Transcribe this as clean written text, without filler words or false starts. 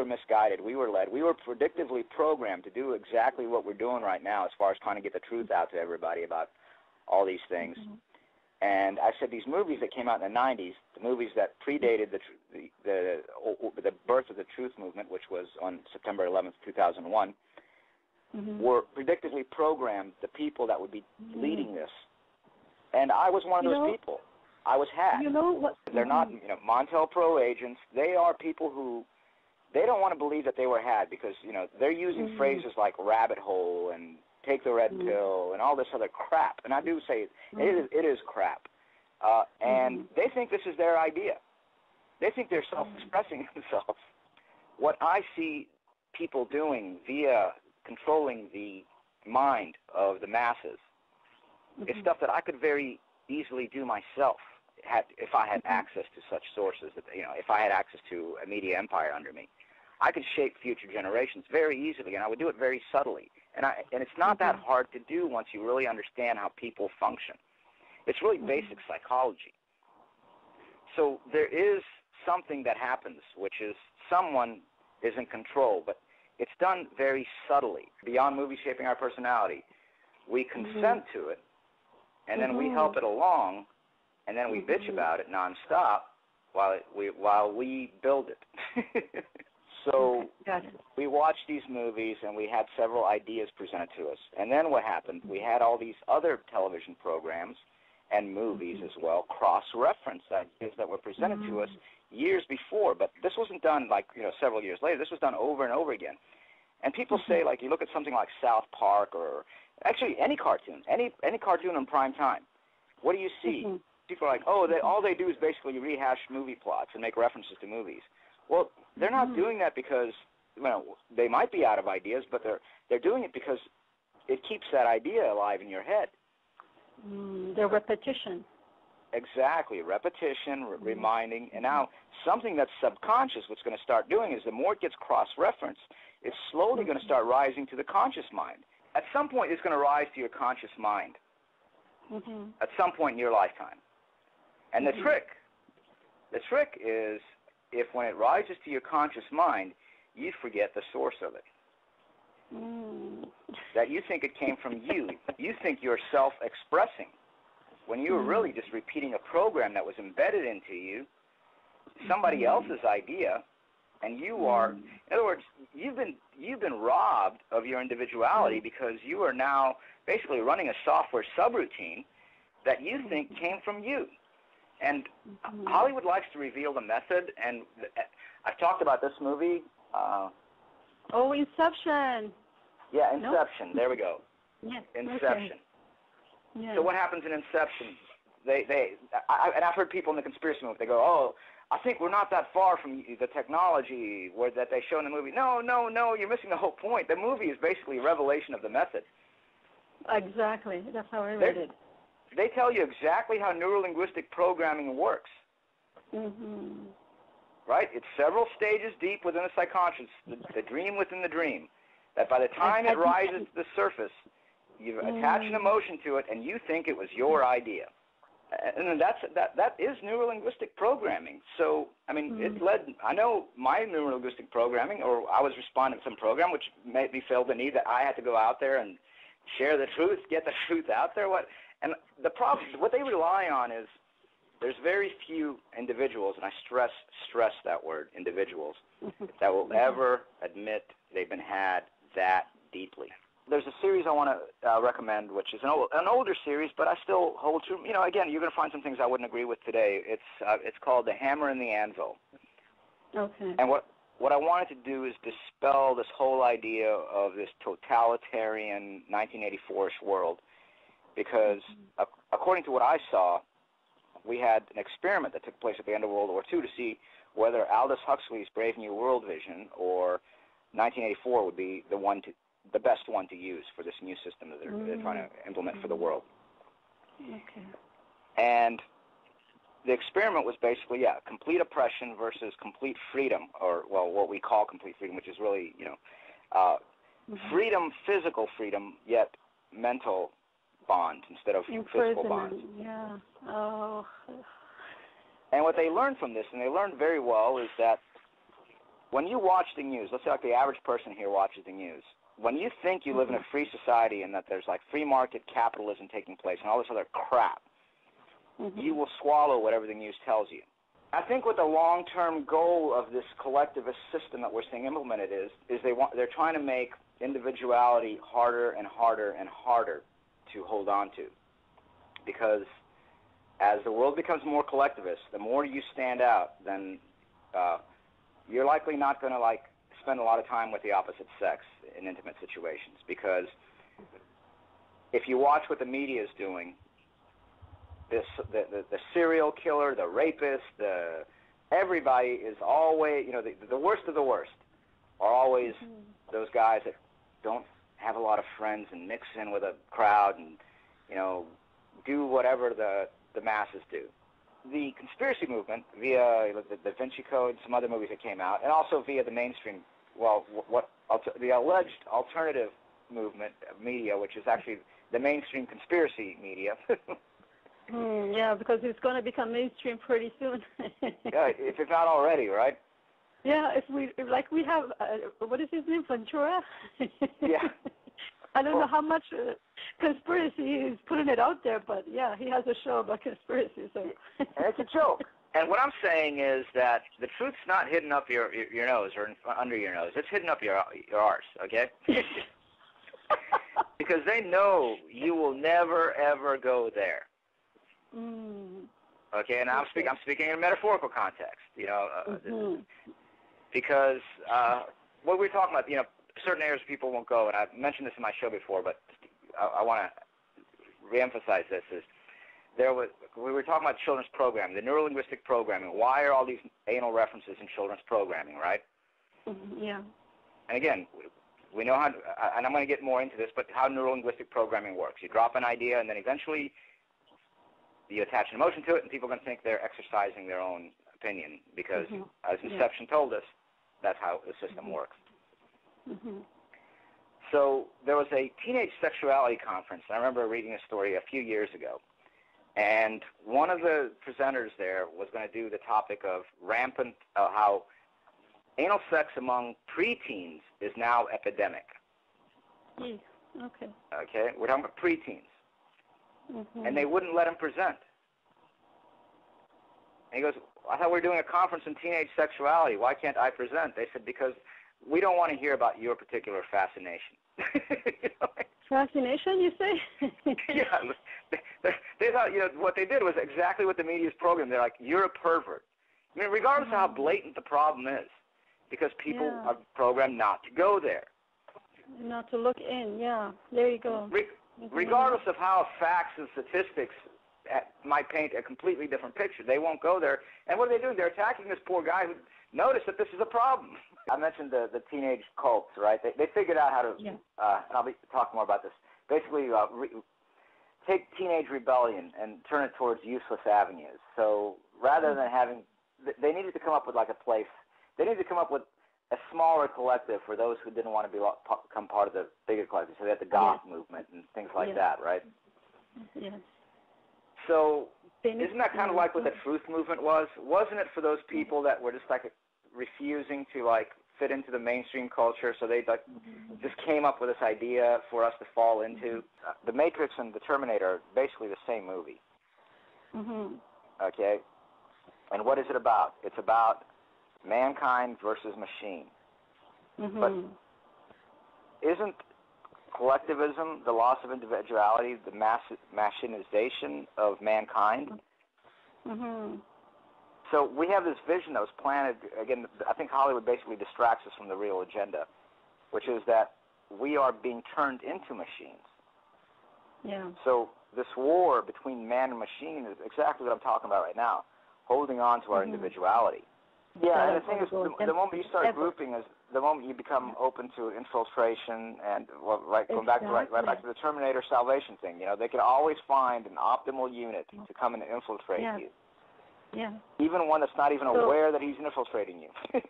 misguided. We were led. We were predictively programmed to do exactly what we're doing right now as far as trying to get the truth out to everybody about all these things. And I said these movies that came out in the 90s, the movies that predated the birth of the truth movement, which was on September 11th, 2001, were predictively programmed the people that would be leading this. And I was one of those people. I was hacked. You know what? They're not, Montel Pro agents. They are people who, they don't want to believe that they were had because, they're using phrases like rabbit hole and take the red pill and all this other crap. And I do say it is crap. And they think this is their idea. They think they're self-expressing themselves. What I see people doing via controlling the mind of the masses is stuff that I could very easily do myself if I had access to such sources. If I had access to a media empire under me, I could shape future generations very easily, and I would do it very subtly. And it's not that hard to do once you really understand how people function. It's really basic psychology. So there is something that happens, which is someone is in control, but it's done very subtly. Beyond movies shaping our personality, we consent to it, and then we help it along, and then we bitch about it nonstop while we build it. So we watched these movies, and we had several ideas presented to us. And then what happened? We had all these other television programs and movies as well, cross-reference ideas that were presented to us years before. But this wasn't done several years later. This was done over and over again. And people say, you look at something like South Park or actually any cartoon in prime time. What do you see? People are like, all they do is basically rehash movie plots and make references to movies. Well, they're not doing that because, they might be out of ideas, but they're doing it because it keeps that idea alive in your head. The repetition. Exactly, repetition, reminding, and now something that's subconscious, what's going to start doing is the more it gets cross-referenced, it's slowly going to start rising to the conscious mind. At some point, it's going to rise to your conscious mind. At some point in your lifetime. And the trick is, if when it rises to your conscious mind, you forget the source of it. That you think it came from you. You think you're self-expressing when you were really just repeating a program that was embedded into you, somebody else's idea, and you are, in other words, you've been robbed of your individuality because you are now basically running a software subroutine that you think came from you. And Hollywood likes to reveal the method, and I've talked about this movie. Inception. Yeah, Inception. Nope. There we go. Yes. Inception. Okay. Yes. So what happens in Inception? And I've heard people in the conspiracy movement, they go, I think we're not that far from the technology that they show in the movie. No, you're missing the whole point. The movie is basically a revelation of the method. Exactly. That's how I read it. They tell you exactly how neurolinguistic programming works. Right? It's several stages deep within the subconscious, the dream within the dream, that by the time it rises to the surface, you've attached an emotion to it, and you think it was your idea. And that is neurolinguistic programming. So, it led, I know my neurolinguistic programming, or I was responding to some program, which made me feel the need that I had to go out there and share the truth, get the truth out there. And the problem, what they rely on is there's very few individuals, and I stress that word, individuals, that will ever admit they've been had that deeply. There's a series I want to recommend, which is an older series, but I still hold true. Again, you're going to find some things I wouldn't agree with today. It's called The Hammer and the Anvil. Okay. And what I wanted to do is dispel this whole idea of this totalitarian 1984-ish world, because according to what I saw, we had an experiment that took place at the end of World War II to see whether Aldous Huxley's Brave New World vision or 1984 would be the best one to use for this new system that they're trying to implement for the world. Okay. And the experiment was basically, complete oppression versus complete freedom, or, what we call complete freedom, which is really, freedom, physical freedom, yet mental bonds instead of physical bonds. Yeah. Oh. And what they learned from this, and they learned very well, is that when you watch the news, let's say like the average person here watches the news, when you think you live in a free society and that there's like free market capitalism taking place and all this other crap, you will swallow whatever the news tells you. I think what the long-term goal of this collectivist system that we're seeing implemented is they're trying to make individuality harder and harder and harder to hold on to. Because as the world becomes more collectivist, the more you stand out, then you're likely not going to like spend a lot of time with the opposite sex in intimate situations. Because if you watch what the media is doing, the serial killer, the rapist, everybody is always, the worst of the worst are always those guys that don't have a lot of friends and mix in with a crowd and, do whatever the masses do. The conspiracy movement via the Da Vinci Code, some other movies that came out, and also via the mainstream, the alleged alternative movement of media, which is actually the mainstream conspiracy media. Yeah, because it's going to become mainstream pretty soon. Yeah, if it's not already, right? Yeah, if we have, what is his name, Ventura? Yeah. I don't know how much conspiracy he's putting it out there, but yeah, he has a show about conspiracy. So. And it's a joke. And what I'm saying is that the truth's not hidden up your nose or under your nose. It's hidden up your arse, okay? Because they know you will never, ever go there. Okay, and I'm speaking in a metaphorical context, because what we're talking about, certain areas people won't go, and I've mentioned this in my show before, but I want to reemphasize this, is we were talking about children's programming, the neurolinguistic programming. Why are all these anal references in children's programming, right? Yeah. And again, we know how, and I'm going to get more into this, but how neurolinguistic programming works. You drop an idea, and then eventually you attach an emotion to it, and people are going to think they're exercising their own opinion because, as Inception told us, that's how the system works. So there was a teenage sexuality conference, and I remember reading a story a few years ago, and one of the presenters there was going to do the topic of rampant, how anal sex among preteens is now epidemic. Okay. Okay, we're talking about preteens. And they wouldn't let him present. And he goes, I thought we were doing a conference on teenage sexuality. Why can't I present? They said, because we don't want to hear about your particular fascination. Fascination, you say? Yeah. They thought, what they did was exactly what the media's programmed. They're like, you're a pervert. I mean, regardless of how blatant the problem is, because people are programmed not to go there. Not to look in, yeah. There you go. Regardless of how facts and statistics might paint a completely different picture, they won't go there. And what are they doing? They're attacking this poor guy who noticed that this is a problem. I mentioned the teenage cults, right? They figured out how to, and I'll be talking more about this, basically take teenage rebellion and turn it towards useless avenues. So rather than having, they needed to come up with like a place, they needed to come up with a smaller collective for those who didn't want to become part of the bigger collective. So they had the goth movement and things like that, right? Yes. So isn't that kind of like what the truth movement was? Wasn't it for those people that were just like refusing to like fit into the mainstream culture, so they like just came up with this idea for us to fall into? The Matrix and the Terminator are basically the same movie. Okay? And what is it about? It's about mankind versus machine. But isn't collectivism the loss of individuality, the machinization of mankind? So we have this vision that was planted, again, I think Hollywood basically distracts us from the real agenda, which is that we are being turned into machines. Yeah. So this war between man and machine is exactly what I'm talking about right now, holding on to our individuality. Yeah, and the thing is, the moment you start grouping is the moment you become open to infiltration and, going back to right back to the Terminator salvation thing. They can always find an optimal unit to come and infiltrate you. Yeah. Even one that's not even aware that he's infiltrating you.